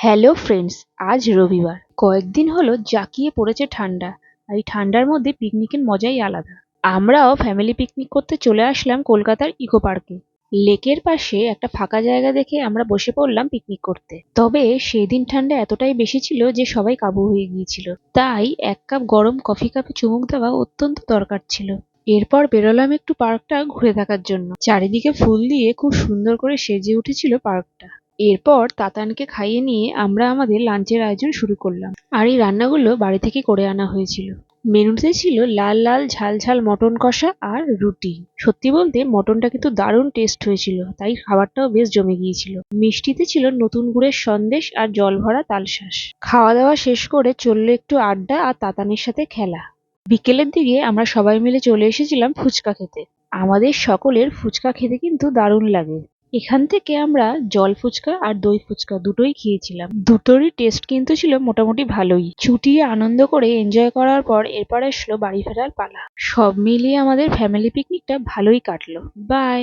Hello friends, আজ রবিবার। কয়েকদিন হলো জাঁকিয়ে পড়েছে ঠান্ডা। এই ঠান্ডার মধ্যে পিকনিকের মজাই আলাদা। আমরাও ফ্যামিলি পিকনিক করতে চলে আসলাম কলকাতার ইকো পার্কে। লেকের পাশে একটা ফাঁকা জায়গা দেখে আমরা বসে পড়লাম পিকনিক করতে। তবে সেদিন ঠান্ডা এতটাই বেশি ছিল যে সবাই কাবু হয়ে গিয়েছিল। তাই এক কাপ গরম কফি কাপে চুমুক দেওয়া অত্যন্ত দরকার ছিল। এরপর বেরোলাম একটু পার্কটা ঘুরে দেখার জন্য। চারিদিকে ফুল দিয়ে খুব সুন্দর করে সেজে উঠেছিল পার্কটা। এরপর তাতানকে খাইয়ে নিয়ে আমরা আমাদের লাঞ্চের আয়োজন শুরু করলাম। আর এই রান্নাগুলো বাড়ি থেকে করে আনা হয়েছিল। মেনুতে ছিল লাল লাল ঝাল ঝাল মটন কষা আর রুটি। সত্যি বলতে মটনটা কিন্তু দারুণ টেস্ট হয়েছিল, তাই খাবারটাও বেশ জমে গিয়েছিল। মিষ্টিতে ছিল নতুন গুড়ের সন্দেশ আর জল ভরা তালশাঁস। খাওয়া দাওয়া শেষ করে চললো একটু আড্ডা আর তাতানের সাথে খেলা। বিকেলের দিকে আমরা সবাই মিলে চলে এসেছিলাম ফুচকা খেতে। আমাদের সকলের ফুচকা খেতে কিন্তু দারুণ লাগে। এখান থেকে আমরা জল ফুচকা আর দই ফুচকা দুটোই খেয়েছিলাম। দুটোরই টেস্ট কিন্তু ছিল মোটামুটি ভালোই। চুটিয়ে আনন্দ করে এনজয় করার পর এরপর আসলো বাড়ি ফেরার পালা। সব মিলিয়ে আমাদের ফ্যামিলি পিকনিকটা ভালোই কাটলো। বাই।